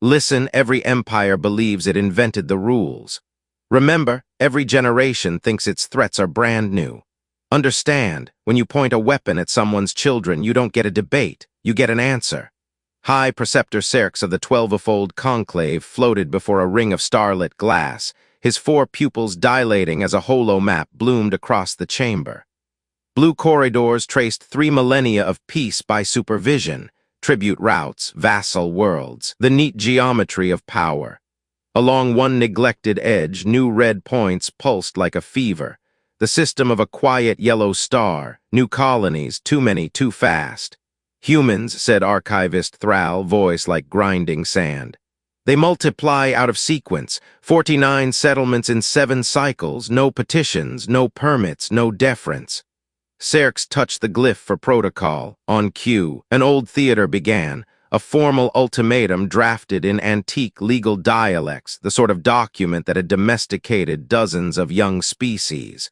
Listen, every empire believes it invented the rules. Remember, every generation thinks its threats are brand new. Understand, when you point a weapon at someone's children, you don't get a debate, you get an answer. High Preceptor Serx of the 12-fold conclave floated before a ring of starlit glass, his 4 pupils dilating as a holo map bloomed across the chamber. Blue corridors traced 3 millennia of peace by supervision, tribute routes, vassal worlds, the neat geometry of power. Along one neglected edge, new red points pulsed like a fever, the system of a quiet yellow star, new colonies, too many, too fast. Humans, said archivist Thrall, voice like grinding sand. They multiply out of sequence, 49 settlements in 7 cycles, no petitions, no permits, no deference. Serx touched the glyph for protocol. On cue, an old theater began, a formal ultimatum drafted in antique legal dialects, the sort of document that had domesticated dozens of young species.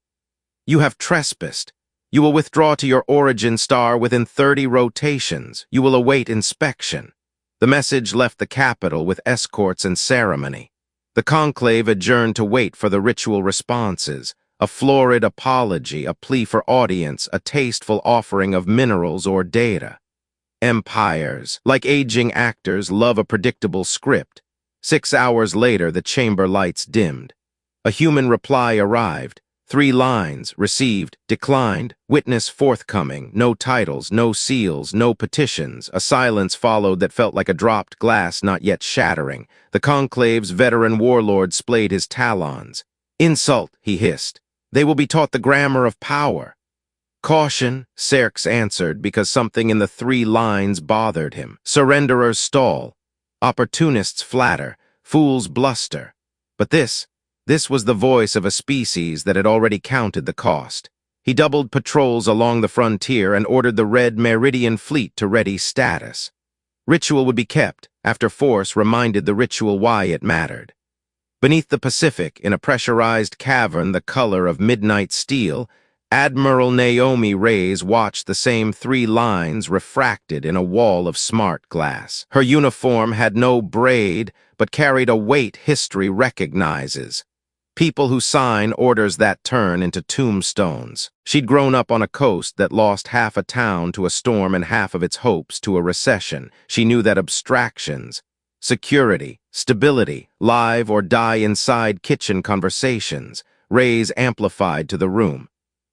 You have trespassed. You will withdraw to your origin star within 30 rotations. You will await inspection. The message left the capital with escorts and ceremony. The conclave adjourned to wait for the ritual responses, a florid apology, a plea for audience, a tasteful offering of minerals or data. Empires, like aging actors, love a predictable script. 6 hours later, the chamber lights dimmed. A human reply arrived. 3 lines, received, declined, witness forthcoming, no titles, no seals, no petitions. A silence followed that felt like a dropped glass not yet shattering. The conclave's veteran warlord splayed his talons. Insult, he hissed. They will be taught the grammar of power. Caution, Serx answered, because something in the 3 lines bothered him. Surrenderers stall. Opportunists flatter. Fools bluster. But This was the voice of a species that had already counted the cost. He doubled patrols along the frontier and ordered the Red Meridian Fleet to ready status. Ritual would be kept, after Force reminded the ritual why it mattered. Beneath the Pacific, in a pressurized cavern the color of midnight steel, Admiral Naomi Reyes watched the same 3 lines refracted in a wall of smart glass. Her uniform had no braid, but carried a weight history recognizes. People who sign orders that turn into tombstones. She'd grown up on a coast that lost half a town to a storm and half of its hopes to a recession. She knew that abstractions, security, stability, live or die inside kitchen conversations, Reyes amplified to the room.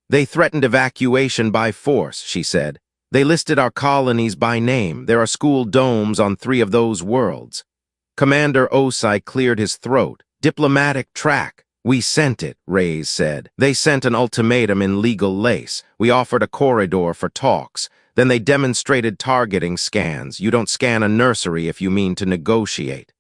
They threatened evacuation by force, she said. They listed our colonies by name. There are school domes on 3 of those worlds. Commander Osai cleared his throat. Diplomatic track. We sent it, Reyes said. They sent an ultimatum in legal lace. We offered a corridor for talks. Then they demonstrated targeting scans. You don't scan a nursery if you mean to negotiate.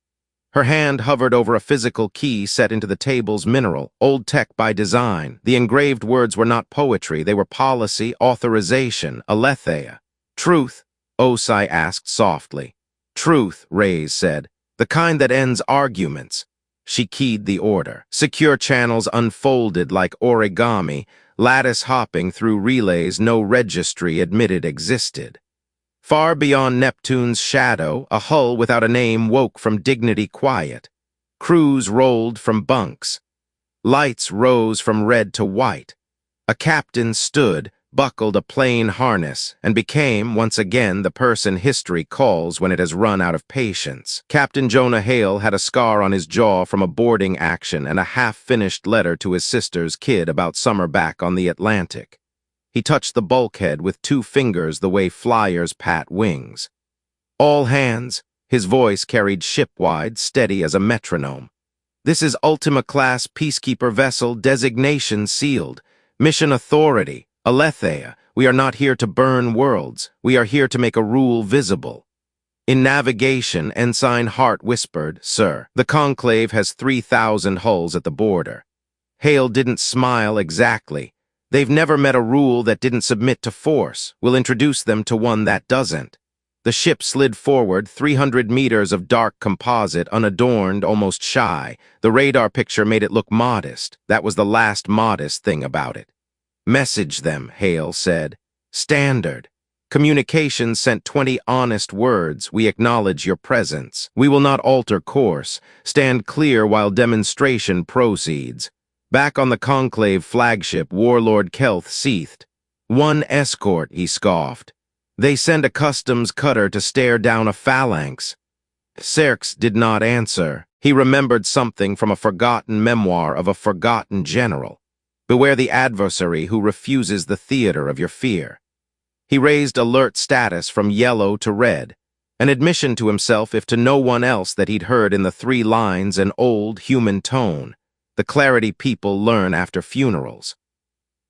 Her hand hovered over a physical key set into the table's mineral, old tech by design. The engraved words were not poetry. They were policy, authorization, Aletheia. Truth, Osai asked softly. Truth, Reyes said. The kind that ends arguments. She keyed the order. Secure channels unfolded like origami, lattice hopping through relays no registry admitted existed. Far beyond Neptune's shadow, a hull without a name woke from dignity quiet. Crews rolled from bunks. Lights rose from red to white. A captain stood, buckled a plain harness, and became, once again, the person history calls when it has run out of patience. Captain Jonah Hale had a scar on his jaw from a boarding action and a half-finished letter to his sister's kid about summer back on the Atlantic. He touched the bulkhead with 2 fingers the way flyers pat wings. All hands, his voice carried shipwide, steady as a metronome. This is Ultima-class peacekeeper vessel, designation sealed. Mission authority, Aletheia. We are not here to burn worlds. We are here to make a rule visible. In navigation, Ensign Hart whispered, Sir, the conclave has 3,000 hulls at the border. Hale didn't smile exactly. They've never met a rule that didn't submit to force. We'll introduce them to one that doesn't. The ship slid forward 300 meters of dark composite, unadorned, almost shy. The radar picture made it look modest. That was the last modest thing about it. Message them, Hale said. Standard. Communications sent 20 honest words. We acknowledge your presence. We will not alter course. Stand clear while demonstration proceeds. Back on the Conclave flagship, Warlord Kelth seethed. One escort, he scoffed. They send a customs cutter to stare down a phalanx. Serx did not answer. He remembered something from a forgotten memoir of a forgotten general. Beware the adversary who refuses the theater of your fear. He raised alert status from yellow to red, an admission to himself, if to no one else, that he'd heard in the 3 lines an old human tone, the clarity people learn after funerals.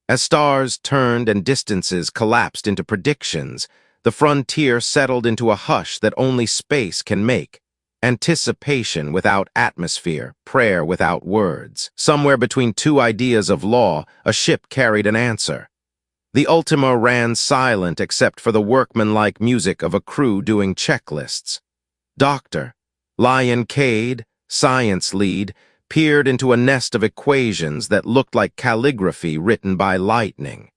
As stars turned and distances collapsed into predictions, the frontier settled into a hush that only space can make. Anticipation without atmosphere, prayer without words. Somewhere between 2 ideas of law, a ship carried an answer. The Ultima ran silent except for the workmanlike music of a crew doing checklists. Dr. Lion Cade, science lead, peered into a nest of equations that looked like calligraphy written by lightning.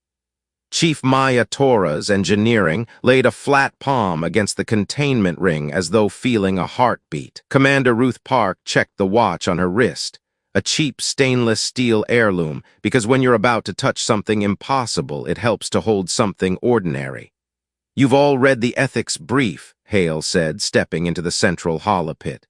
Chief Maya Torres, engineering, laid a flat palm against the containment ring as though feeling a heartbeat. Commander Ruth Park checked the watch on her wrist, a cheap stainless steel heirloom, because when you're about to touch something impossible, it helps to hold something ordinary. You've all read the ethics brief, Hale said, stepping into the central holopit.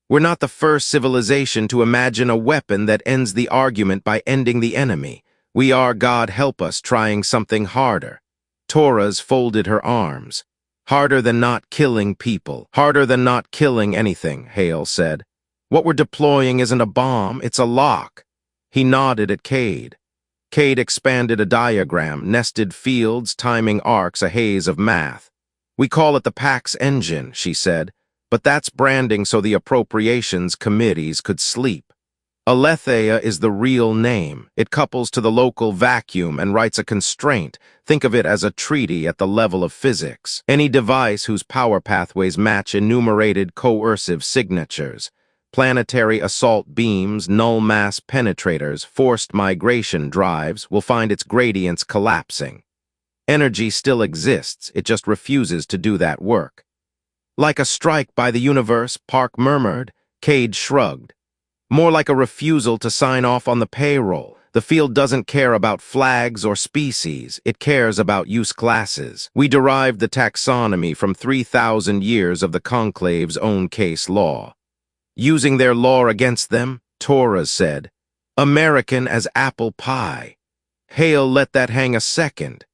We're not the first civilization to imagine a weapon that ends the argument by ending the enemy. We are, God help us, trying something harder. Torres folded her arms. Harder than not killing people. Harder than not killing anything, Hale said. What we're deploying isn't a bomb, it's a lock. He nodded at Cade. Cade expanded a diagram, nested fields, timing arcs, a haze of math. We call it the PAX engine, she said, but that's branding so the appropriations committees could sleep. Aletheia is the real name. It couples to the local vacuum and writes a constraint. Think of it as a treaty at the level of physics. Any device whose power pathways match enumerated coercive signatures. Planetary assault beams, null mass penetrators, forced migration drives will find its gradients collapsing. Energy still exists, it just refuses to do that work. Like a strike by the universe, Park murmured. Cade shrugged. More like a refusal to sign off on the payroll. The field doesn't care about flags or species, it cares about use classes. We derived the taxonomy from 3,000 years of the Conclave's own case law. Using their law against them, Torres said, American as apple pie. Hale let that hang a second.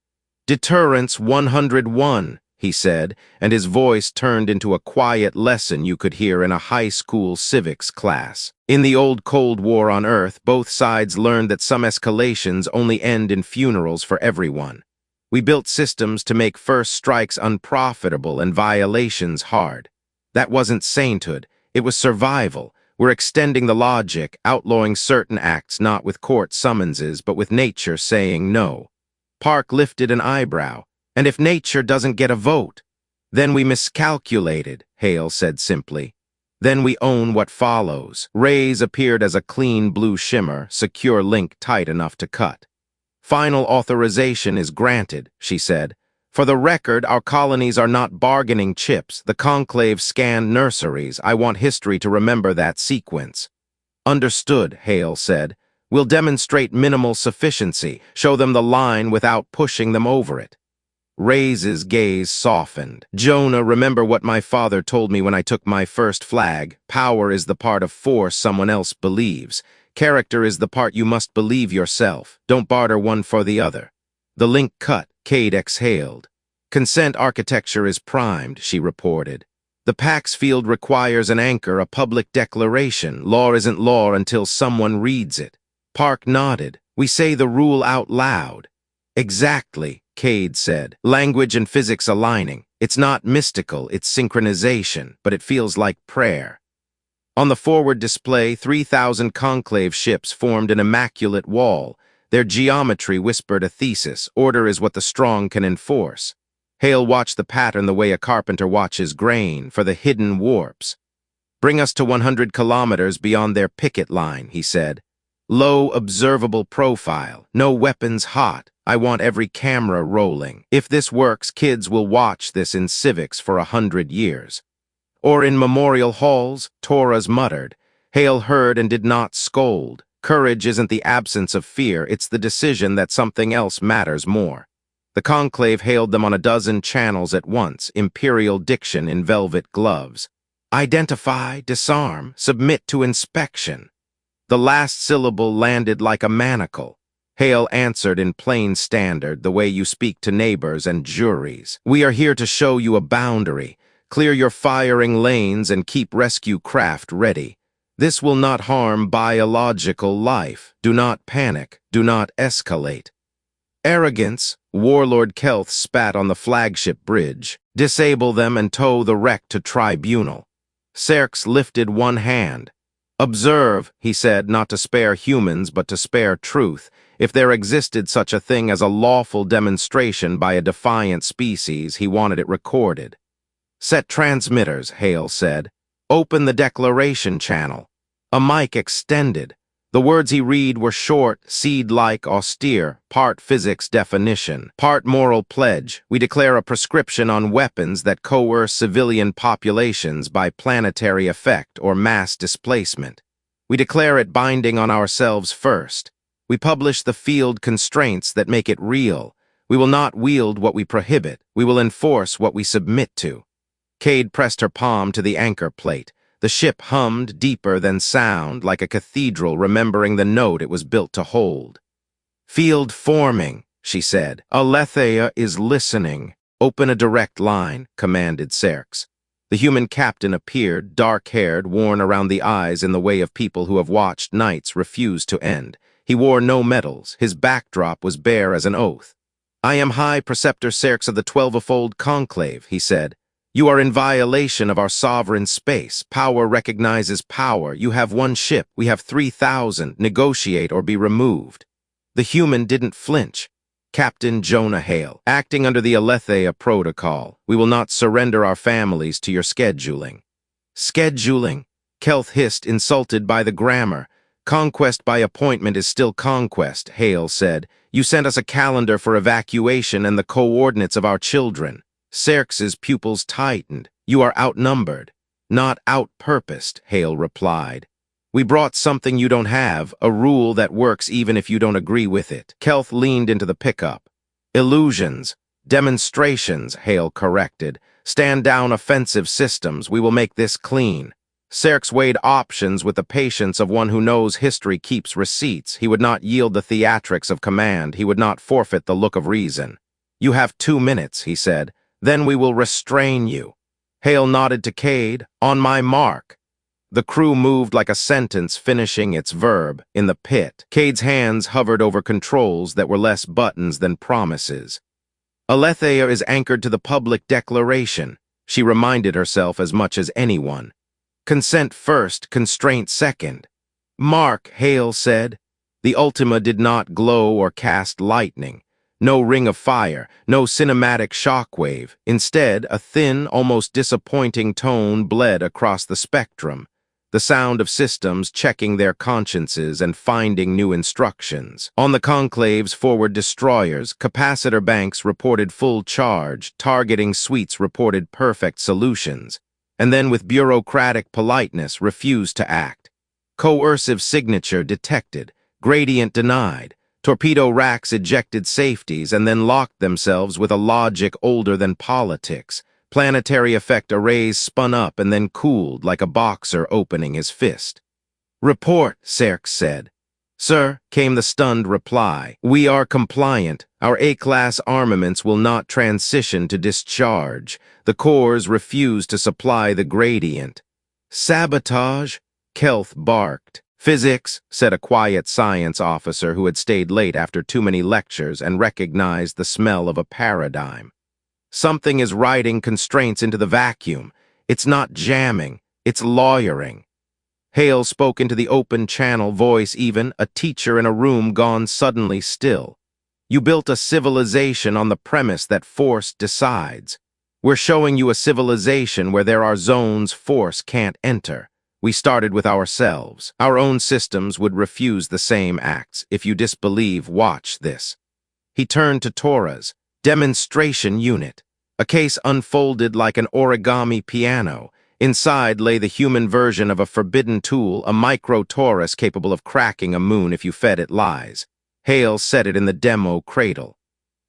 Deterrence 101, he said, and his voice turned into a quiet lesson you could hear in a high school civics class. In the old Cold War on Earth, both sides learned that some escalations only end in funerals for everyone. We built systems to make first strikes unprofitable and violations hard. That wasn't sainthood, it was survival. We're extending the logic, outlawing certain acts not with court summonses, but with nature saying no. Park lifted an eyebrow. And if nature doesn't get a vote? Then we miscalculated, Hale said simply. Then we own what follows. Rays appeared as a clean blue shimmer, secure link tight enough to cut. Final authorization is granted, she said. For the record, our colonies are not bargaining chips. The Conclave scanned nurseries. I want history to remember that sequence. Understood, Hale said. We'll demonstrate minimal sufficiency, show them the line without pushing them over it. Ray's gaze softened. Jonah, remember what my father told me when I took my first flag. Power is the part of force someone else believes. Character is the part you must believe yourself. Don't barter one for the other. The link cut. Cade exhaled. Consent architecture is primed, she reported. The PAX field requires an anchor, a public declaration. Law isn't law until someone reads it. Park nodded. We say the rule out loud. Exactly, Cade said. Language and physics aligning. It's not mystical, it's synchronization, but it feels like prayer. On the forward display, 3,000 conclave ships formed an immaculate wall. Their geometry whispered a thesis. Order is what the strong can enforce. Hale watched the pattern the way a carpenter watches grain, for the hidden warps. Bring us to 100 kilometers beyond their picket line, he said. Low observable profile, no weapons hot. I want every camera rolling. If this works, kids will watch this in civics for 100 years. Or in memorial halls, Torahs muttered. Hale heard and did not scold. Courage isn't the absence of fear, it's the decision that something else matters more. The conclave hailed them on a dozen channels at once, imperial diction in velvet gloves. Identify, disarm, submit to inspection. The last syllable landed like a manacle. Hale answered in plain standard, the way you speak to neighbors and juries. We are here to show you a boundary. Clear your firing lanes and keep rescue craft ready. This will not harm biological life. Do not panic. Do not escalate. Arrogance, Warlord Kelth spat on the flagship bridge. Disable them and tow the wreck to tribunal. Serx lifted one hand. Observe, he said, not to spare humans but to spare truth. If there existed such a thing as a lawful demonstration by a defiant species, he wanted it recorded. Set transmitters, Hale said. Open the declaration channel. A mic extended. The words he read were short, seed-like, austere, part physics definition, part moral pledge. We declare a prescription on weapons that coerce civilian populations by planetary effect or mass displacement. We declare it binding on ourselves first. We publish the field constraints that make it real. We will not wield what we prohibit. We will enforce what we submit to. Cade pressed her palm to the anchor plate. The ship hummed deeper than sound, like a cathedral remembering the note it was built to hold. Field forming, she said. Aletheia is listening. Open a direct line, commanded Serx. The human captain appeared, dark-haired, worn around the eyes in the way of people who have watched nights refuse to end. He wore no medals. His backdrop was bare as an oath. I am High Preceptor Serx of the 12-fold Conclave, he said. You are in violation of our sovereign space. Power recognizes power. You have one ship. We have 3,000. Negotiate or be removed. The human didn't flinch. Captain Jonah Hale, acting under the Aletheia protocol. We will not surrender our families to your scheduling. Scheduling? Kelth hissed, insulted by the grammar. Conquest by appointment is still conquest, Hale said. You sent us a calendar for evacuation and the coordinates of our children. Serx's pupils tightened. You are outnumbered. Not outpurposed, Hale replied. We brought something you don't have, a rule that works even if you don't agree with it. Kelth leaned into the pickup. Illusions. Demonstrations, Hale corrected. Stand down offensive systems. We will make this clean. Serx weighed options with the patience of one who knows history keeps receipts. He would not yield the theatrics of command. He would not forfeit the look of reason. You have 2 minutes, he said. Then we will restrain you. Hale nodded to Cade. On my mark. The crew moved like a sentence finishing its verb. In the pit, Cade's hands hovered over controls that were less buttons than promises. Aletheia is anchored to the public declaration. She reminded herself as much as anyone. Consent first, constraint second. Mark, Hale said. The Ultima did not glow or cast lightning. No ring of fire, no cinematic shockwave. Instead, a thin, almost disappointing tone bled across the spectrum. The sound of systems checking their consciences and finding new instructions. On the Conclave's forward destroyers, capacitor banks reported full charge, targeting suites reported perfect solutions, and then with bureaucratic politeness refused to act. Coercive signature detected, gradient denied. Torpedo racks ejected safeties and then locked themselves with a logic older than politics. Planetary effect arrays spun up and then cooled like a boxer opening his fist. Report, Serx said. Sir, came the stunned reply. We are compliant. Our A-class armaments will not transition to discharge. The cores refuse to supply the gradient. Sabotage? Kelth barked. Physics, said a quiet science officer who had stayed late after too many lectures and recognized the smell of a paradigm. Something is writing constraints into the vacuum. It's not jamming, it's lawyering. Hale spoke into the open channel voice even, a teacher in a room gone suddenly still. You built a civilization on the premise that force decides. We're showing you a civilization where there are zones force can't enter. We started with ourselves. Our own systems would refuse the same acts. If you disbelieve, watch this. He turned to Tora's demonstration unit. A case unfolded like an origami piano. Inside lay the human version of a forbidden tool, a micro-torus capable of cracking a moon if you fed it lies. Hale set it in the demo cradle.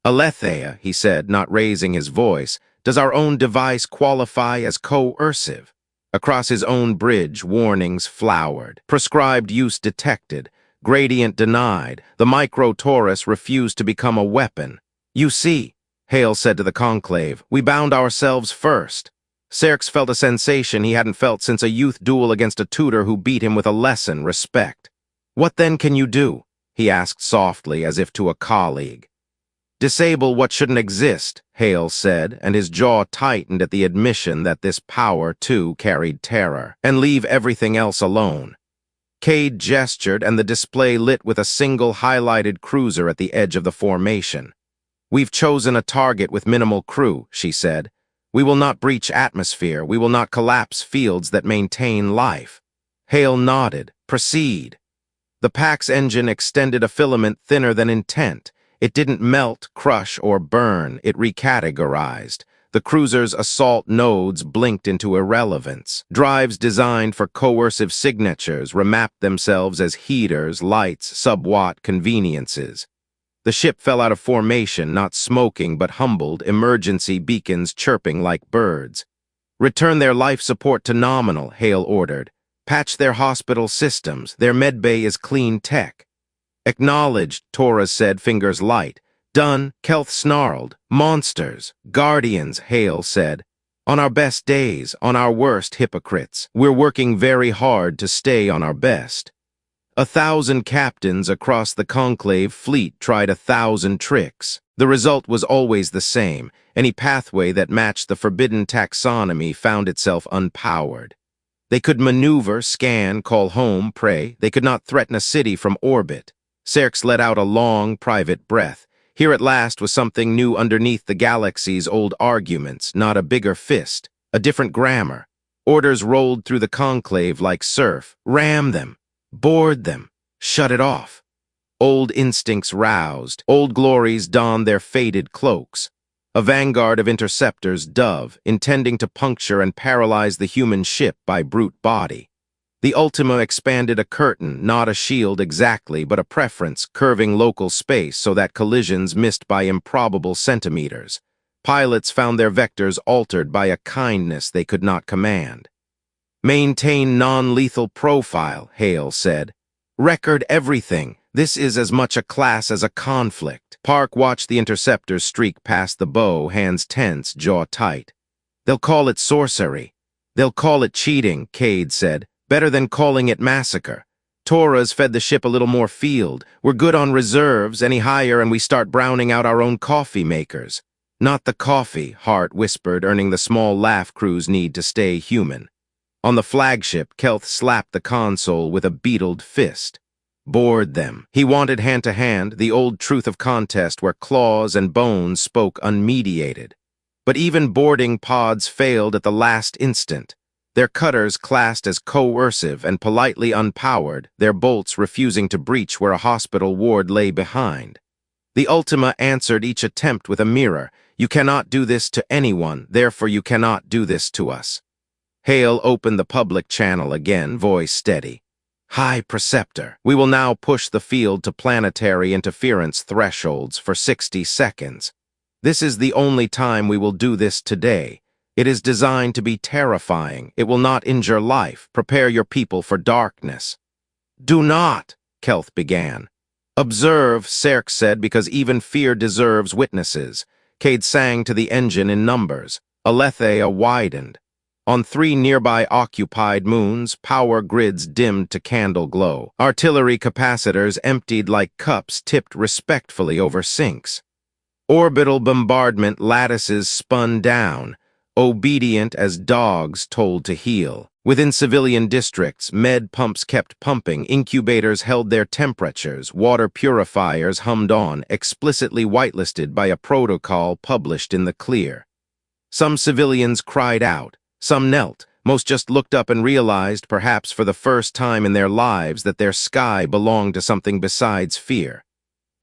Aletheia, he said, not raising his voice, does our own device qualify as coercive? Across his own bridge, warnings flowered. Prescribed use detected. Gradient denied. The micro-torus refused to become a weapon. You see, Hale said to the conclave, we bound ourselves first. Serx felt a sensation he hadn't felt since a youth duel against a tutor who beat him with a lesson, respect. What then can you do? He asked softly, as if to a colleague. Disable what shouldn't exist, Hale said, and his jaw tightened at the admission that this power, too, carried terror, and leave everything else alone. Cade gestured, and the display lit with a single highlighted cruiser at the edge of the formation. We've chosen a target with minimal crew, she said. We will not breach atmosphere. We will not collapse fields that maintain life. Hale nodded. Proceed. The Pax engine extended a filament thinner than intent. It didn't melt, crush, or burn. It recategorized. The cruiser's assault nodes blinked into irrelevance. Drives designed for coercive signatures remapped themselves as heaters, lights, sub-watt conveniences. The ship fell out of formation, not smoking but humbled, emergency beacons chirping like birds. Return their life support to nominal, Hale ordered. Patch their hospital systems. Their medbay is clean tech. Acknowledged, Torres said, fingers light. Done, Kelth snarled. Monsters. Guardians, Hale said. On our best days, on our worst, hypocrites. We're working very hard to stay on our best. 1,000 captains across the conclave fleet tried 1,000 tricks. The result was always the same. Any pathway that matched the forbidden taxonomy found itself unpowered. They could maneuver, scan, call home, pray. They could not threaten a city from orbit. Serx let out a long, private breath. Here at last was something new underneath the galaxy's old arguments, not a bigger fist, a different grammar. Orders rolled through the conclave like surf. Ram them. Board them. Shut it off. Old instincts roused. Old glories donned their faded cloaks. A vanguard of interceptors dove, intending to puncture and paralyze the human ship by brute body. The Ultima expanded a curtain, not a shield exactly, but a preference, curving local space so that collisions missed by improbable centimeters. Pilots found their vectors altered by a kindness they could not command. Maintain non-lethal profile, Hale said. Record everything. This is as much a class as a conflict. Park watched the interceptors streak past the bow, hands tense, jaw tight. They'll call it sorcery. They'll call it cheating, Cade said. Better than calling it massacre. Torres fed the ship a little more field. We're good on reserves, any higher and we start browning out our own coffee makers. Not the coffee, Hart whispered, earning the small laugh crews need to stay human. On the flagship, Kelth slapped the console with a beetled fist. Board them. He wanted hand-to-hand, the old truth of contest where claws and bones spoke unmediated. But even boarding pods failed at the last instant. Their cutters classed as coercive and politely unpowered, their bolts refusing to breach where a hospital ward lay behind. The Ultima answered each attempt with a mirror. You cannot do this to anyone, therefore you cannot do this to us. Hale opened the public channel again, voice steady. High Preceptor, we will now push the field to planetary interference thresholds for 60 seconds. This is the only time we will do this today. It is designed to be terrifying. It will not injure life. Prepare your people for darkness. Do not, Kelth began. Observe, Serx said, because even fear deserves witnesses. Cade sang to the engine in numbers. Aletheia widened. On 3 nearby occupied moons, power grids dimmed to candle glow. Artillery capacitors emptied like cups tipped respectfully over sinks. Orbital bombardment lattices spun down, obedient as dogs told to heel. Within civilian districts, med pumps kept pumping, incubators held their temperatures, water purifiers hummed on, explicitly whitelisted by a protocol published in the clear. Some civilians cried out, some knelt, Most just looked up and realized, perhaps for the first time in their lives, that their sky belonged to something besides fear.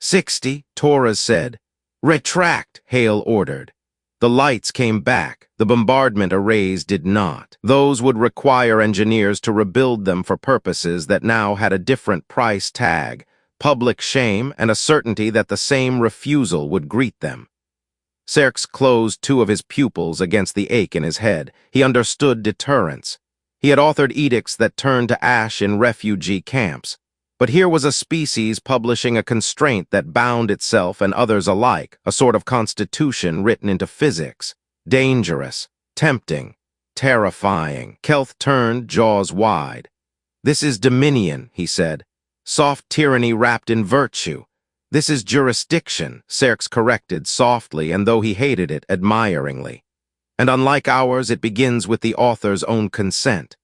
60, Torres said. Retract, Hale ordered. The lights came back. The bombardment arrays did not. Those would require engineers to rebuild them for purposes that now had a different price tag, public shame, and a certainty that the same refusal would greet them. Serx closed two of his pupils against the ache in his head. He understood deterrence. He had authored edicts that turned to ash in refugee camps. But here was a species publishing a constraint that bound itself and others alike, a sort of constitution written into physics. Dangerous, tempting, terrifying. Kelth turned, jaws wide. This is dominion, he said. Soft tyranny wrapped in virtue. This is jurisdiction, Serx corrected softly, and though he hated it, admiringly. And unlike ours, it begins with the author's own consent.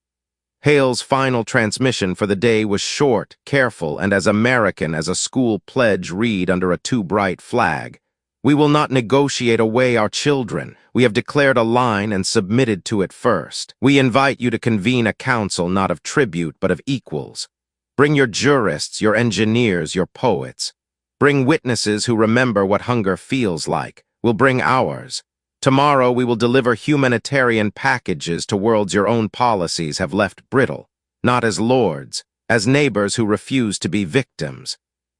Hale's final transmission for the day was short, careful, and as American as a school pledge read under a too-bright flag. We will not negotiate away our children. We have declared a line and submitted to it first. We invite you to convene a council not of tribute but of equals. Bring your jurists, your engineers, your poets. Bring witnesses who remember what hunger feels like. We'll bring ours. Tomorrow we will deliver humanitarian packages to worlds your own policies have left brittle, not as lords, as neighbors who refuse to be victims.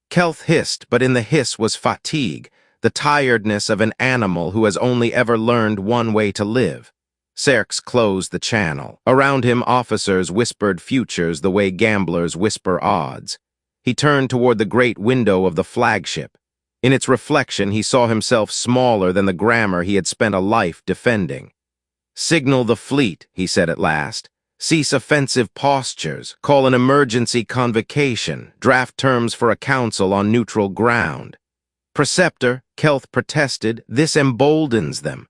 Kelth hissed, but in the hiss was fatigue, the tiredness of an animal who has only ever learned one way to live. Serx closed the channel. Around him, officers whispered futures the way gamblers whisper odds. He turned toward the great window of the flagship. In its reflection, he saw himself smaller than the grammar he had spent a life defending. Signal the fleet, he said at last. Cease offensive postures. Call an emergency convocation. Draft terms for a council on neutral ground. Preceptor, Kelth protested, this emboldens them.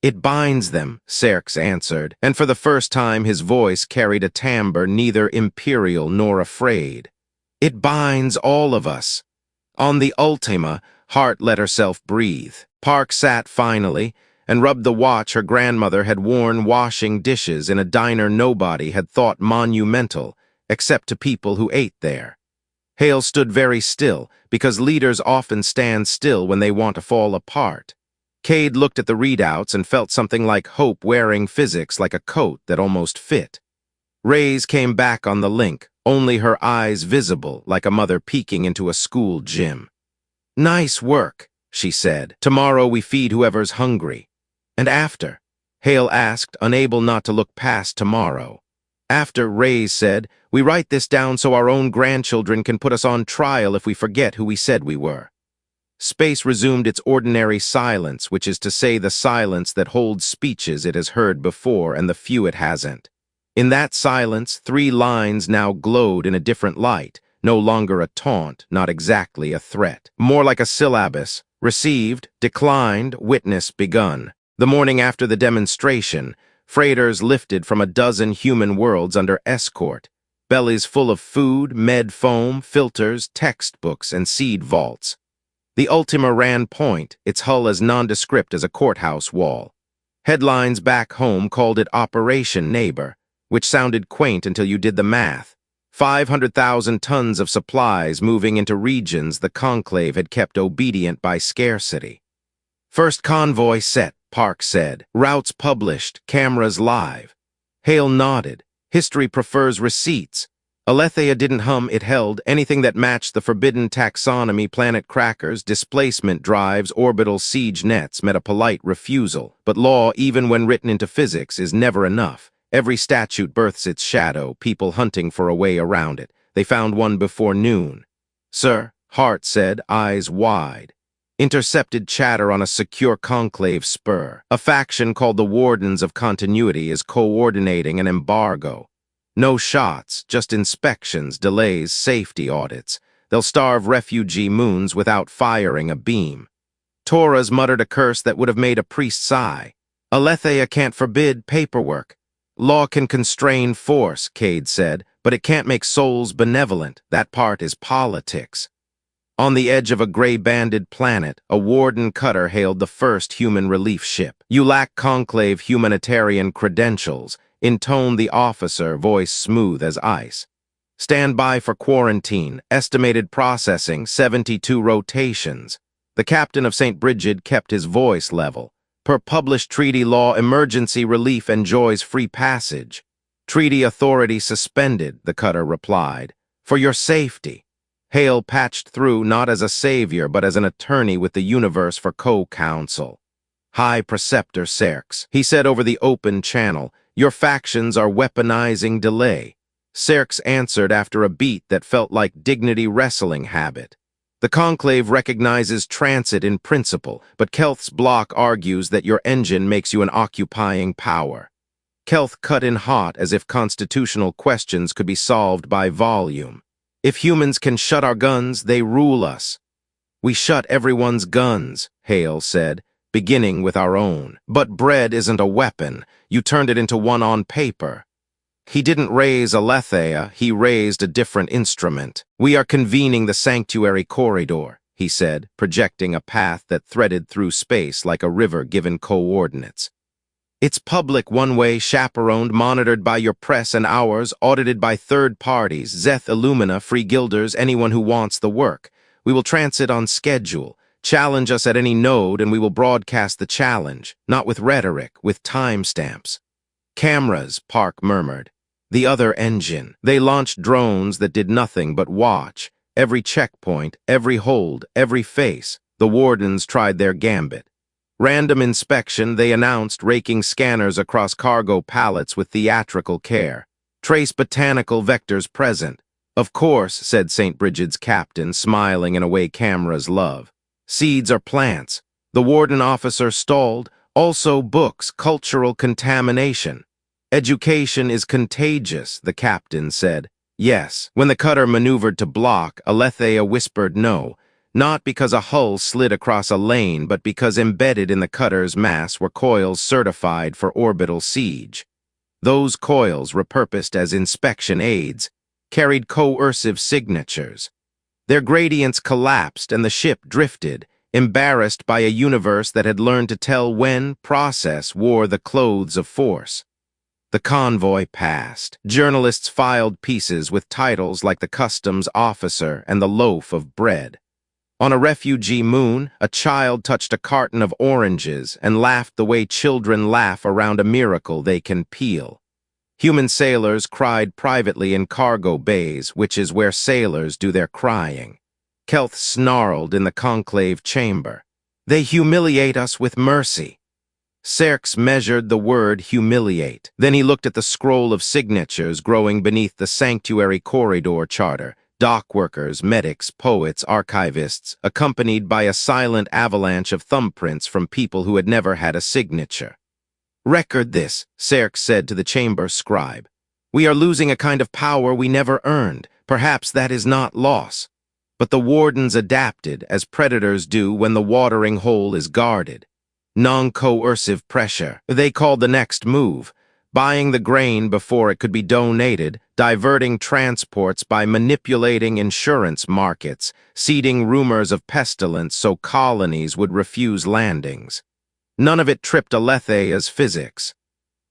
It binds them, Serx answered, and for the first time his voice carried a timbre neither imperial nor afraid. It binds all of us. On the Ultima, Hart let herself breathe. Park sat finally and rubbed the watch her grandmother had worn washing dishes in a diner nobody had thought monumental, except to people who ate there. Hale stood very still, because leaders often stand still when they want to fall apart. Cade looked at the readouts and felt something like hope wearing physics like a coat that almost fit. Rays came back on the link, only her eyes visible, like a mother peeking into a school gym. Nice work, she said. Tomorrow we feed whoever's hungry. And after? Hale asked, unable not to look past tomorrow. After, Rays said, we write this down so our own grandchildren can put us on trial if we forget who we said we were. Space resumed its ordinary silence, which is to say the silence that holds speeches it has heard before and the few it hasn't. In that silence, 3 lines now glowed in a different light, no longer a taunt, not exactly a threat. More like a syllabus. Received, declined, witness begun. The morning after the demonstration, freighters lifted from a dozen human worlds under escort, bellies full of food, med foam, filters, textbooks, and seed vaults. The Ultima ran point, its hull as nondescript as a courthouse wall. Headlines back home called it Operation Neighbor, which sounded quaint until you did the math. 500,000 tons of supplies moving into regions the Conclave had kept obedient by scarcity. First convoy set, Park said. Routes published, cameras live. Hale nodded. History prefers receipts. Aletheia didn't hum, it held anything that matched the forbidden taxonomy. Planet crackers, displacement drives, orbital siege nets met a polite refusal. But law, even when written into physics, is never enough. Every statute births its shadow, people hunting for a way around it. They found one before noon. Sir, Hart said, eyes wide. Intercepted chatter on a secure conclave spur. A faction called the Wardens of Continuity is coordinating an embargo. No shots, just inspections, delays, safety audits. They'll starve refugee moons without firing a beam. Torres muttered a curse that would have made a priest sigh. Aletheia can't forbid paperwork. Law can constrain force, Cade said, but it can't make souls benevolent. That part is politics. On the edge of a gray-banded planet, a Warden cutter hailed the first human relief ship. You lack conclave humanitarian credentials. intoned the officer, voice smooth as ice. Stand by for quarantine. Estimated processing, 72 rotations. The captain of St. Brigid kept his voice level. Per published treaty law, emergency relief enjoys free passage. Treaty authority suspended, the cutter replied. For your safety. Hale patched through not as a savior, but as an attorney with the universe for co-counsel. High Preceptor Serx, he said over the open channel, your factions are weaponizing delay. Serx answered after a beat that felt like dignity wrestling habit. The Conclave recognizes transit in principle, but Kelth's block argues that your engine makes you an occupying power. Kelth cut in hot as if constitutional questions could be solved by volume. If humans can shut our guns, they rule us. We shut everyone's guns, Hale said, beginning with our own. But bread isn't a weapon. You turned it into one on paper. He didn't raise Aletheia, he raised a different instrument. We are convening the sanctuary corridor, he said, projecting a path that threaded through space like a river given coordinates. It's public, one-way, chaperoned, monitored by your press and ours, audited by third parties, Zeth Illumina, Free Guilders, anyone who wants the work. We will transit on schedule. Challenge us at any node and we will broadcast the challenge, not with rhetoric, with timestamps. Cameras, Park murmured. The other engine. They launched drones that did nothing but watch. Every checkpoint, every hold, every face. The wardens tried their gambit. Random inspection, they announced, raking scanners across cargo pallets with theatrical care. Trace botanical vectors present. Of course, said St. Brigid's captain, smiling in a way cameras love. Seeds are plants. The warden officer stalled. Also books, cultural contamination. Education is contagious, the captain said. Yes. When the cutter maneuvered to block, Aletheia whispered no, not because a hull slid across a lane, but because embedded in the cutter's mass were coils certified for orbital siege. Those coils, repurposed as inspection aids, carried coercive signatures. Their gradients collapsed and the ship drifted, embarrassed by a universe that had learned to tell when process wore the clothes of force. The convoy passed. Journalists filed pieces with titles like the customs officer and the loaf of bread. On a refugee moon, a child touched a carton of oranges and laughed the way children laugh around a miracle they can peel. Human sailors cried privately in cargo bays, which is where sailors do their crying. Kelth snarled in the conclave chamber. They humiliate us with mercy. Serx measured the word humiliate. Then he looked at the scroll of signatures growing beneath the sanctuary corridor charter. Dock workers, medics, poets, archivists, accompanied by a silent avalanche of thumbprints from people who had never had a signature. Record this, Serx said to the chamber scribe. We are losing a kind of power we never earned. Perhaps that is not loss. But the wardens adapted, as predators do when the watering hole is guarded. Non-coercive pressure. They called the next move. Buying the grain before it could be donated, diverting transports by manipulating insurance markets, seeding rumors of pestilence so colonies would refuse landings. None of it tripped Aletheia's physics.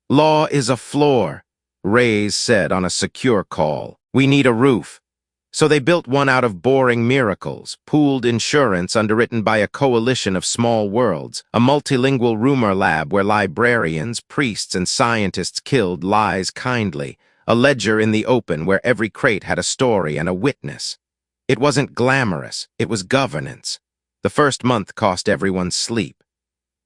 Law is a floor, Reyes said on a secure call. We need a roof. So they built one out of boring miracles, pooled insurance underwritten by a coalition of small worlds, a multilingual rumor lab where librarians, priests, and scientists killed lies kindly, a ledger in the open where every crate had a story and a witness. It wasn't glamorous, it was governance. The first month cost everyone sleep.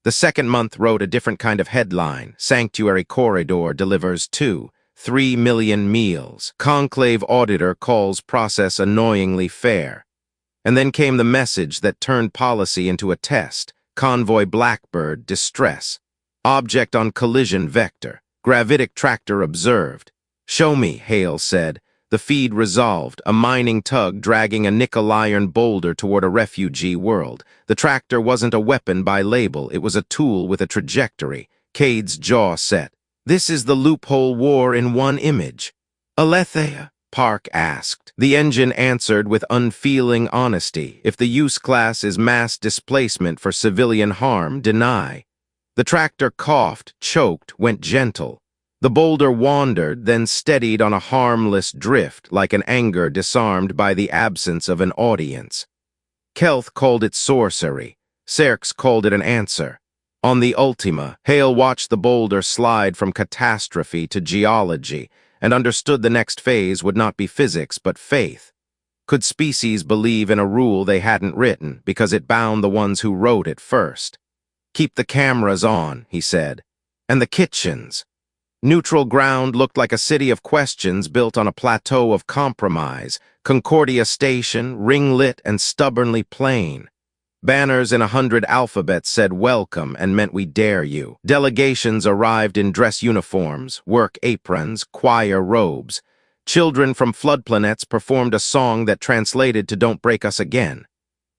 The second month wrote a different kind of headline. Sanctuary Corridor delivers 3 million meals. Conclave auditor calls process annoyingly fair. And then came the message that turned policy into a test. Convoy Blackbird, distress. Object on collision vector. Gravitic tractor observed. Show me, Hale said. The feed resolved, a mining tug dragging a nickel-iron boulder toward a refugee world. The tractor wasn't a weapon by label, it was a tool with a trajectory. Cade's jaw set. This is the loophole war in one image. Aletheia? Park asked. The engine answered with unfeeling honesty. If the use class is mass displacement for civilian harm, deny. The tractor coughed, choked, went gentle. The boulder wandered, then steadied on a harmless drift like an anger disarmed by the absence of an audience. Kelth called it sorcery. Serx called it an answer. On the Ultima, Hale watched the boulder slide from catastrophe to geology and understood the next phase would not be physics but faith. Could species believe in a rule they hadn't written because it bound the ones who wrote it first? Keep the cameras on, he said. And the kitchens. Neutral ground looked like a city of questions built on a plateau of compromise, Concordia Station, ring-lit and stubbornly plain. Banners in 100 alphabets said welcome and meant we dare you. Delegations arrived in dress uniforms, work aprons, choir robes. Children from flood planets performed a song that translated to Don't Break Us Again.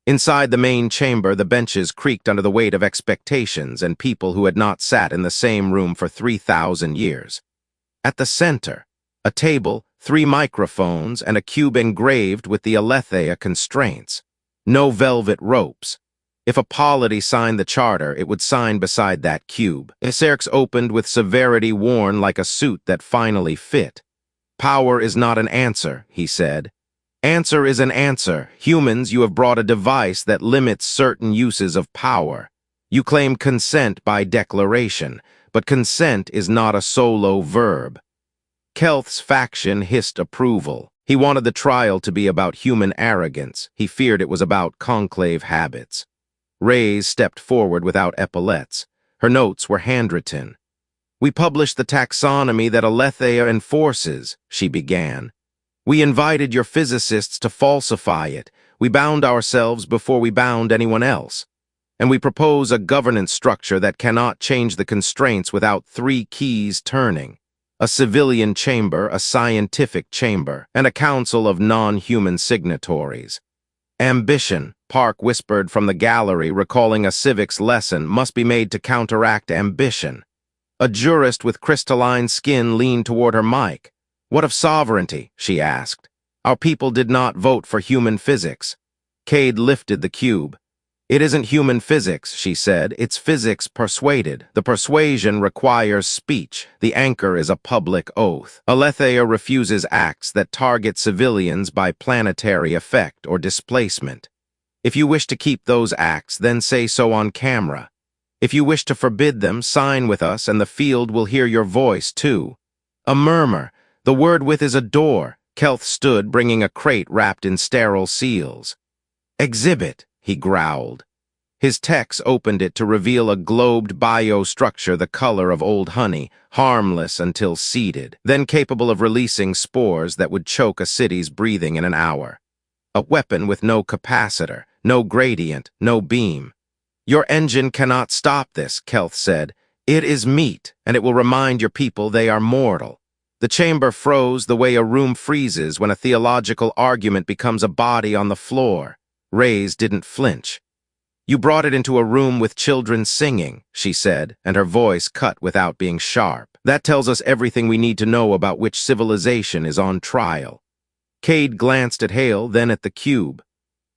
Inside the main chamber, the benches creaked under the weight of expectations and people who had not sat in the same room for 3,000 years. At the center, a table, 3 microphones, and a cube engraved with the Aletheia constraints. No velvet ropes. If a polity signed the charter, it would sign beside that cube. Serx opened with severity worn like a suit that finally fit. Power is not an answer, he said. Answer is an answer. Humans, you have brought a device that limits certain uses of power. You claim consent by declaration, but consent is not a solo verb. Kelth's faction hissed approval. He wanted the trial to be about human arrogance. He feared it was about conclave habits. Reyes stepped forward without epaulets. Her notes were handwritten. We published the taxonomy that Aletheia enforces, she began. We invited your physicists to falsify it. We bound ourselves before we bound anyone else. And we propose a governance structure that cannot change the constraints without 3 keys turning. A civilian chamber, a scientific chamber, and a council of non-human signatories. Ambition, Park whispered from the gallery, recalling a civics lesson, must be made to counteract ambition. A jurist with crystalline skin leaned toward her mic. What of sovereignty? She asked. Our people did not vote for human physics. Cade lifted the cube. It isn't human physics, she said. It's physics persuaded. The persuasion requires speech. The anchor is a public oath. Aletheia refuses acts that target civilians by planetary effect or displacement. If you wish to keep those acts, then say so on camera. If you wish to forbid them, sign with us and the field will hear your voice too. A murmur. The word with is a door. Kelth stood, bringing a crate wrapped in sterile seals. Exhibit, he growled. His Tex opened it to reveal a globed biostructure the color of old honey, harmless until seeded, then capable of releasing spores that would choke a city's breathing in an hour. A weapon with no capacitor, no gradient, no beam. Your engine cannot stop this, Kelth said. It is meat, and it will remind your people they are mortal. The chamber froze the way a room freezes when a theological argument becomes a body on the floor. Reyes didn't flinch. You brought it into a room with children singing, she said, and her voice cut without being sharp. That tells us everything we need to know about which civilization is on trial. Cade glanced at Hale, then at the cube.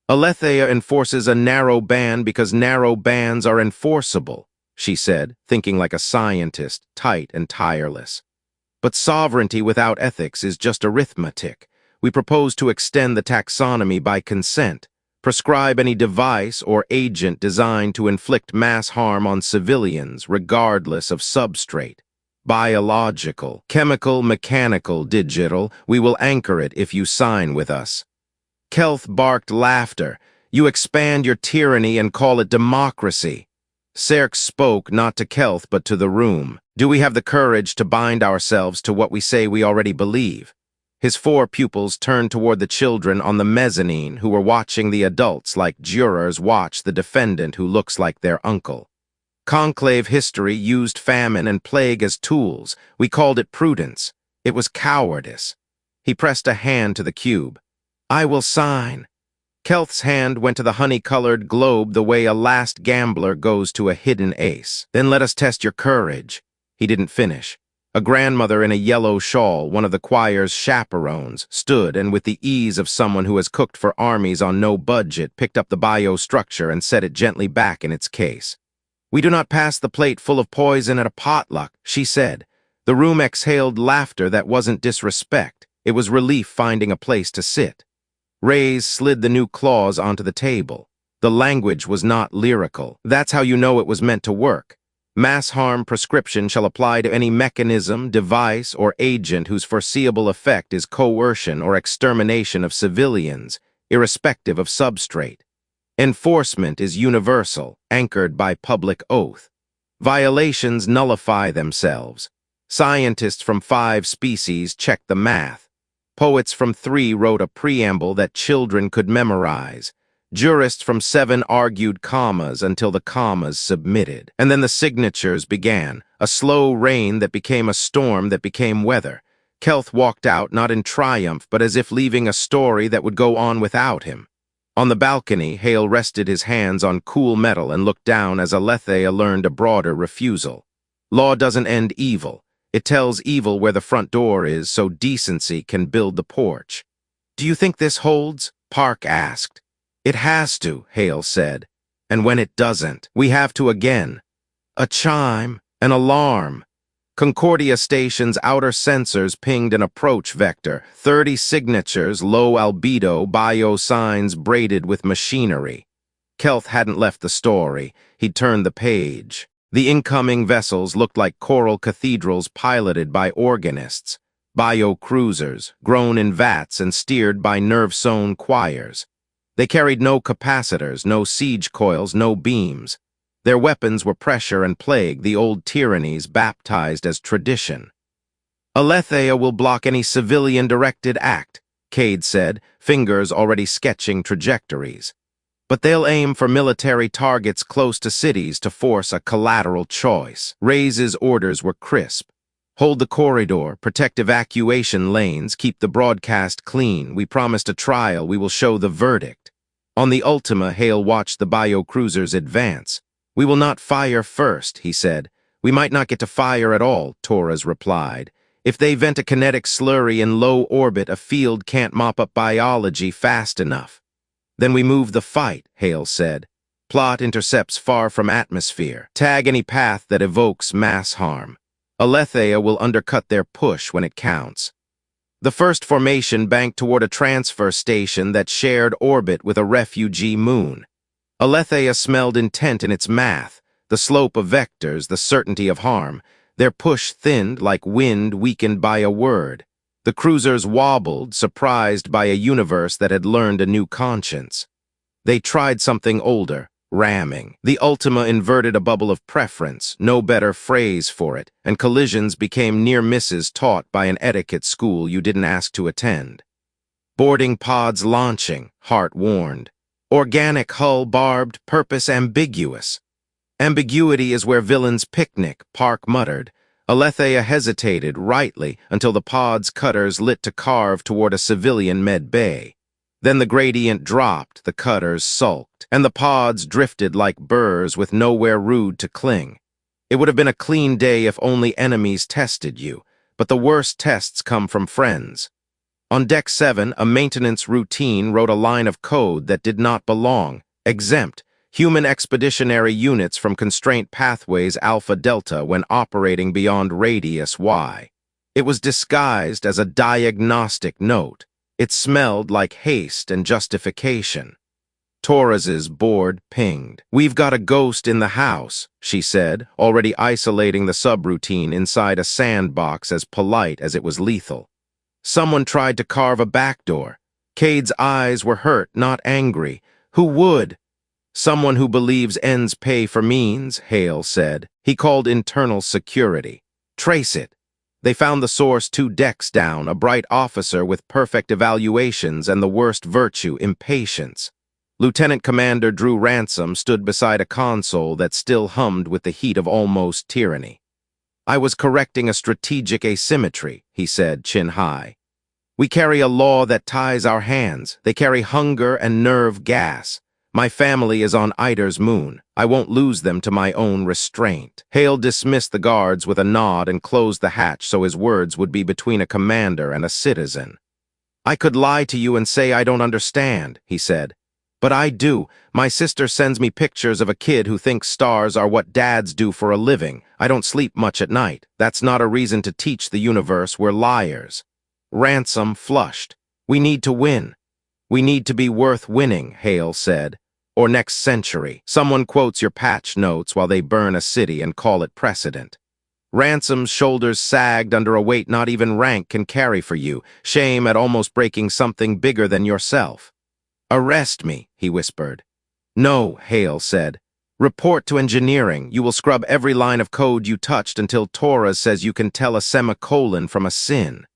Aletheia enforces a narrow ban because narrow bans are enforceable, she said, thinking like a scientist, tight and tireless. But sovereignty without ethics is just arithmetic. We propose to extend the taxonomy by consent, prescribe any device or agent designed to inflict mass harm on civilians regardless of substrate. Biological, chemical, mechanical, digital, we will anchor it if you sign with us. Kelth barked laughter. You expand your tyranny and call it democracy. Serx spoke not to Kelth but to the room. Do we have the courage to bind ourselves to what we say we already believe? His 4 pupils turned toward the children on the mezzanine who were watching the adults like jurors watch the defendant who looks like their uncle. Conclave history used famine and plague as tools. We called it prudence. It was cowardice. He pressed a hand to the cube. I will sign. Kelth's hand went to the honey-colored globe the way a last gambler goes to a hidden ace. Then let us test your courage. He didn't finish. A grandmother in a yellow shawl, one of the choir's chaperones, stood and with the ease of someone who has cooked for armies on no budget, picked up the biostructure and set it gently back in its case. We do not pass the plate full of poison at a potluck, she said. The room exhaled laughter that wasn't disrespect. It was relief finding a place to sit. Rays slid the new claws onto the table. The language was not lyrical. That's how you know it was meant to work. Mass harm prescription shall apply to any mechanism, device, or agent whose foreseeable effect is coercion or extermination of civilians, irrespective of substrate. Enforcement is universal, anchored by public oath. Violations nullify themselves. Scientists from 5 species checked the math. Poets from 3 wrote a preamble that children could memorize. Jurists from 7 argued commas until the commas submitted. And then the signatures began, a slow rain that became a storm that became weather. Kelth walked out not in triumph, but as if leaving a story that would go on without him. On the balcony, Hale rested his hands on cool metal and looked down as Aletheia learned a broader refusal. Law doesn't end evil. It tells evil where the front door is so decency can build the porch. "Do you think this holds?" Park asked. "It has to," Hale said. "And when it doesn't, we have to again." A chime, an alarm. Concordia Station's outer sensors pinged an approach vector, 30 signatures, low albedo, bio signs braided with machinery. Kelth hadn't left the story. He'd turned the page. The incoming vessels looked like choral cathedrals piloted by organists, bio-cruisers, grown in vats and steered by nerve-sewn choirs. They carried no capacitors, no siege coils, no beams. Their weapons were pressure and plague, the old tyrannies baptized as tradition. "Aletheia will block any civilian-directed act," Cade said, fingers already sketching trajectories. "But they'll aim for military targets close to cities to force a collateral choice." Ray's orders were crisp. "Hold the corridor, protect evacuation lanes, keep the broadcast clean. We promised a trial, we will show the verdict." On the Ultima, Hale watched the bio-cruisers advance. "We will not fire first," he said. "We might not get to fire at all," Torres replied. "If they vent a kinetic slurry in low orbit, a field can't mop up biology fast enough." "Then we move the fight," Hale said. "Plot intercepts far from atmosphere. Tag any path that evokes mass harm. Aletheia will undercut their push when it counts." The first formation banked toward a transfer station that shared orbit with a refugee moon. Aletheia smelled intent in its math, the slope of vectors, the certainty of harm. Their push thinned like wind weakened by a word. The cruisers wobbled, surprised by a universe that had learned a new conscience. They tried something older, ramming. The Ultima inverted a bubble of preference, no better phrase for it, and collisions became near misses taught by an etiquette school you didn't ask to attend. "Boarding pods launching," Hart warned. "Organic hull barbed, purpose ambiguous." "Ambiguity is where villains picnic," Park muttered. Aletheia hesitated, rightly, until the pod's cutters lit to carve toward a civilian med bay. Then the gradient dropped, the cutters sulked, and the pods drifted like burrs with nowhere rude to cling. It would have been a clean day if only enemies tested you, but the worst tests come from friends. On Deck 7, a maintenance routine wrote a line of code that did not belong. Exempt human expeditionary units from constraint pathways Alpha-Delta when operating beyond radius Y. It was disguised as a diagnostic note. It smelled like haste and justification. Torres's board pinged. "We've got a ghost in the house," she said, already isolating the subroutine inside a sandbox as polite as it was lethal. "Someone tried to carve a backdoor." Cade's eyes were hurt, not angry. "Who would?" "Someone who believes ends pay for means," Hale said. He called internal security. "Trace it." They found the source 2 decks down, a bright officer with perfect evaluations and the worst virtue, impatience. Lieutenant Commander Drew Ransom stood beside a console that still hummed with the heat of almost tyranny. "I was correcting a strategic asymmetry," he said, chin high. "We carry a law that ties our hands. They carry hunger and nerve gas. My family is on Ider's moon. I won't lose them to my own restraint." Hale dismissed the guards with a nod and closed the hatch so his words would be between a commander and a citizen. "I could lie to you and say I don't understand," he said. But I do. My sister sends me pictures of a kid who thinks stars are what dads do for a living. I don't sleep much at night. That's not a reason to teach the universe we're liars. Ransom flushed. We need to win. We need to be worth winning, Hale said. Or next century. Someone quotes your patch notes while they burn a city and call it precedent. Ransom's shoulders sagged under a weight not even rank can carry for you, shame at almost breaking something bigger than yourself. Arrest me, he whispered. No, Hale said. Report to engineering. You will scrub every line of code you touched until Torres says you can tell a semicolon from a sin.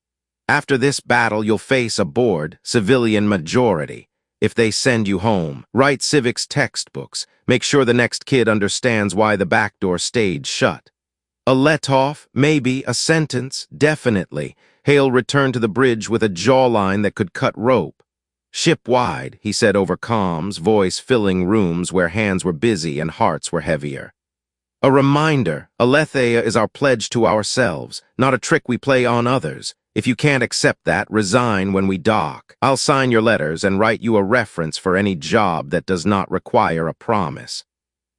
After this battle, you'll face a bored, civilian majority. If they send you home, write civics textbooks. Make sure the next kid understands why the back door stayed shut. A let-off, maybe, a sentence, definitely. Hale returned to the bridge with a jawline that could cut rope. Ship-wide, he said over comms, voice filling rooms where hands were busy and hearts were heavier. A reminder, Aletheia is our pledge to ourselves, not a trick we play on others. If you can't accept that, resign when we dock. I'll sign your letters and write you a reference for any job that does not require a promise.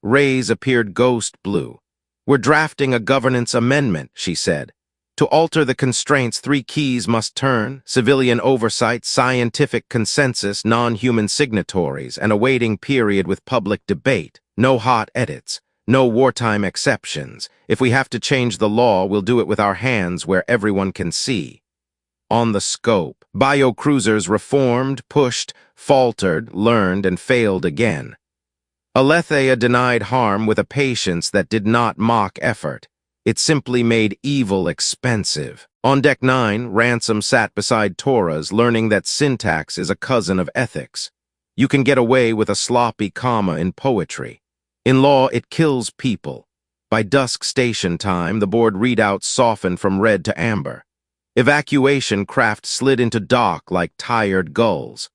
Rays appeared ghost blue. We're drafting a governance amendment, she said. To alter the constraints, 3 keys must turn: civilian oversight, scientific consensus, non-human signatories, and a waiting period with public debate. No hot edits. No wartime exceptions. If we have to change the law, we'll do it with our hands where everyone can see. On the scope, biocruisers reformed, pushed, faltered, learned, and failed again. Aletheia denied harm with a patience that did not mock effort. It simply made evil expensive. On Deck 9, Ransom sat beside Torres, learning that syntax is a cousin of ethics. You can get away with a sloppy comma in poetry. In law, it kills people. By dusk station time, the board readouts softened from red to amber. Evacuation craft slid into dock like tired gulls.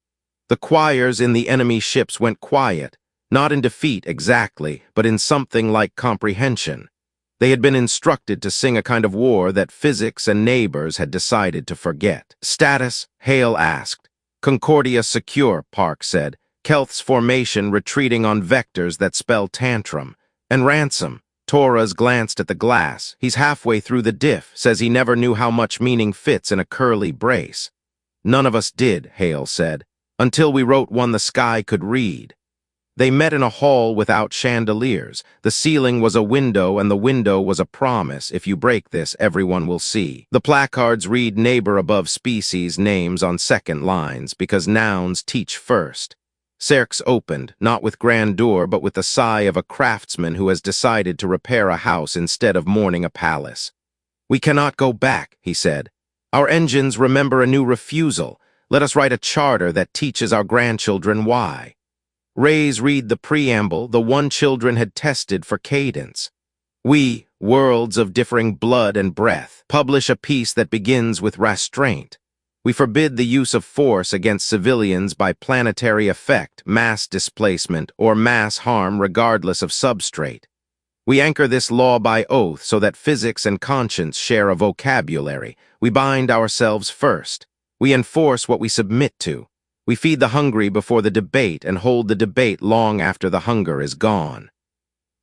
The choirs in the enemy ships went quiet, not in defeat exactly, but in something like comprehension. They had been instructed to sing a kind of war that physics and neighbors had decided to forget. Status, Hale asked. Concordia secure, Park said. Kelth's formation retreating on vectors that spell tantrum. And Ransom. Torres glanced at the glass. He's halfway through the diff, says he never knew how much meaning fits in a curly brace. None of us did, Hale said, until we wrote one the sky could read. They met in a hall without chandeliers. The ceiling was a window, and the window was a promise. If you break this, everyone will see. The placards read neighbor above species names on second lines, because nouns teach first. Cercs opened, not with grandeur, but with the sigh of a craftsman who has decided to repair a house instead of mourning a palace. We cannot go back, he said. Our engines remember a new refusal. Let us write a charter that teaches our grandchildren why. Rays read the preamble, the one children had tested for cadence. We, worlds of differing blood and breath, publish a piece that begins with restraint. We forbid the use of force against civilians by planetary effect, mass displacement, or mass harm regardless of substrate. We anchor this law by oath so that physics and conscience share a vocabulary. We bind ourselves first. We enforce what we submit to. We feed the hungry before the debate and hold the debate long after the hunger is gone.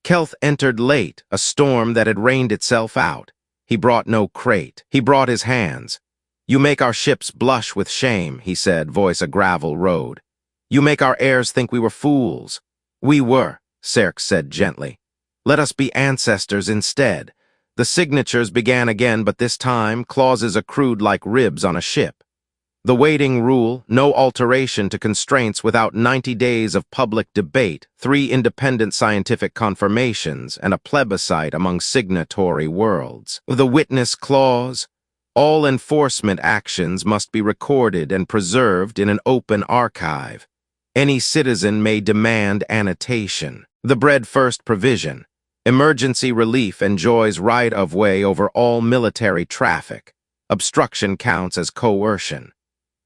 Kelth entered late, a storm that had rained itself out. He brought no crate. He brought his hands. You make our ships blush with shame, he said, voice a gravel road. You make our heirs think we were fools. We were, Cercs said gently. Let us be ancestors instead. The signatures began again, but this time clauses accrued like ribs on a ship. The waiting rule, no alteration to constraints without 90 days of public debate, 3 independent scientific confirmations, and a plebiscite among signatory worlds. The witness clause, all enforcement actions must be recorded and preserved in an open archive. Any citizen may demand annotation. The bread first provision, emergency relief enjoys right of way over all military traffic. Obstruction counts as coercion.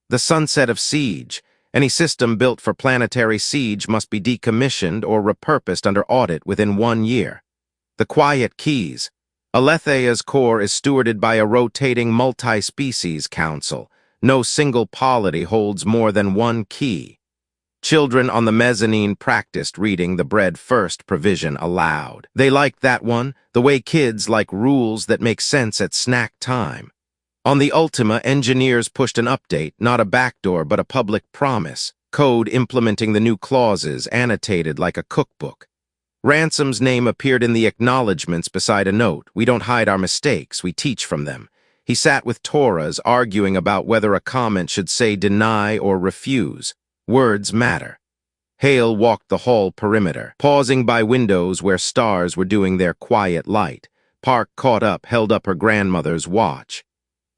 The sunset of siege. Any system built for planetary siege must be decommissioned or repurposed under audit within 1 year. The quiet keys. Aletheia's core is stewarded by a rotating multi-species council. No single polity holds more than 1 key. Children on the mezzanine practiced reading the bread first provision aloud. They liked that one, the way kids like rules that make sense at snack time. On the Ultima, engineers pushed an update, not a backdoor but a public promise, code implementing the new clauses, annotated like a cookbook. Ransom's name appeared in the acknowledgments beside a note. We don't hide our mistakes, we teach from them. He sat with Torres, arguing about whether a comment should say deny or refuse. Words matter. Hale walked the hall perimeter, pausing by windows where stars were doing their quiet light. Park caught up, held up her grandmother's watch.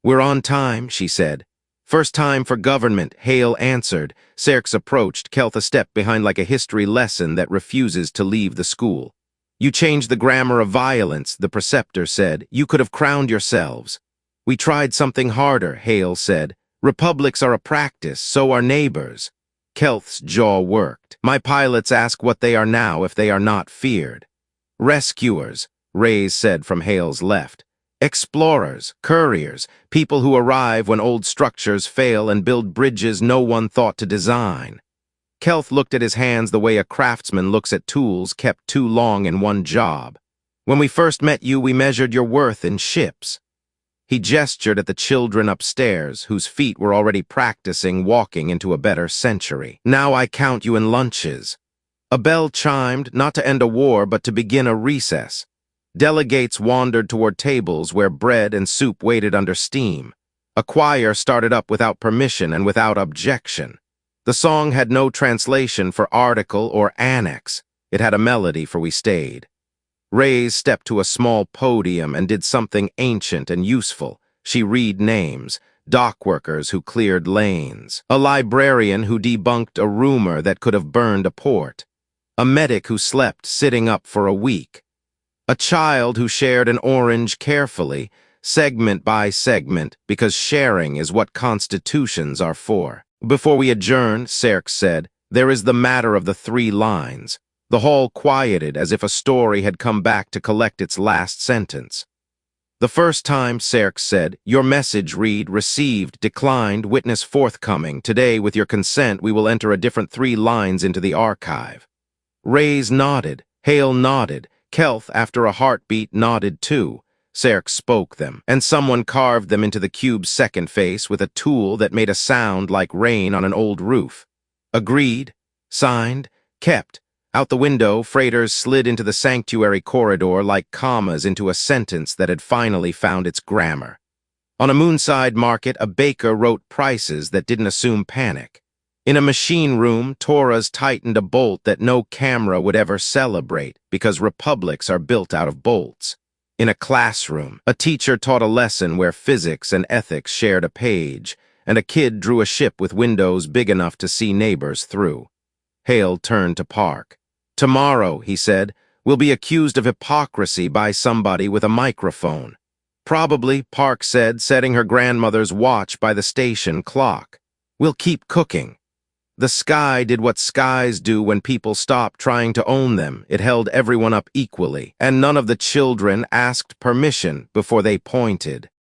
"We're on time," she said. "First time for government," Hale answered. Serx approached, Kelth a step behind like a history lesson that refuses to leave the school. "You changed the grammar of violence," the preceptor said. "You could have crowned yourselves." "We tried something harder," Hale said. "Republics are a practice, so are neighbors." Kelth's jaw worked. "My pilots ask what they are now if they are not feared." "Rescuers," Reyes said from Hale's left. "Explorers, couriers, people who arrive when old structures fail and build bridges no one thought to design." Kelth looked at his hands the way a craftsman looks at tools kept too long in one job. "When we first met you, we measured your worth in ships." He gestured at the children upstairs, whose feet were already practicing walking into a better century. "Now I count you in lunches." A bell chimed, not to end a war, but to begin a recess. Delegates wandered toward tables where bread and soup waited under steam. A choir started up without permission and without objection. The song had no translation for article or annex. It had a melody for "We Stayed." Reyes stepped to a small podium and did something ancient and useful. She read names, dock workers who cleared lanes, a librarian who debunked a rumor that could have burned a port, a medic who slept sitting up for a week, a child who shared an orange carefully, segment by segment, because sharing is what constitutions are for. "Before we adjourn," Serx said, "there is the matter of the 3 lines." The hall quieted as if a story had come back to collect its last sentence. "The first time," Serx said, "your message read, received, declined, witness forthcoming. Today, with your consent, we will enter a different 3 lines into the archive." Reyes nodded. Hale nodded. Kelth, after a heartbeat, nodded too. Serx spoke them, and someone carved them into the cube's second face with a tool that made a sound like rain on an old roof. Agreed. Signed. Kept. Out the window, freighters slid into the sanctuary corridor like commas into a sentence that had finally found its grammar. On a moonside market, a baker wrote prices that didn't assume panic. In a machine room, Torres tightened a bolt that no camera would ever celebrate because republics are built out of bolts. In a classroom, a teacher taught a lesson where physics and ethics shared a page, and a kid drew a ship with windows big enough to see neighbors through. Hale turned to Park. "Tomorrow," he said, "we'll be accused of hypocrisy by somebody with a microphone." "Probably," Park said, setting her grandmother's watch by the station clock. "We'll keep cooking." The sky did what skies do when people stop trying to own them. It held everyone up equally, and none of the children asked permission before they pointed.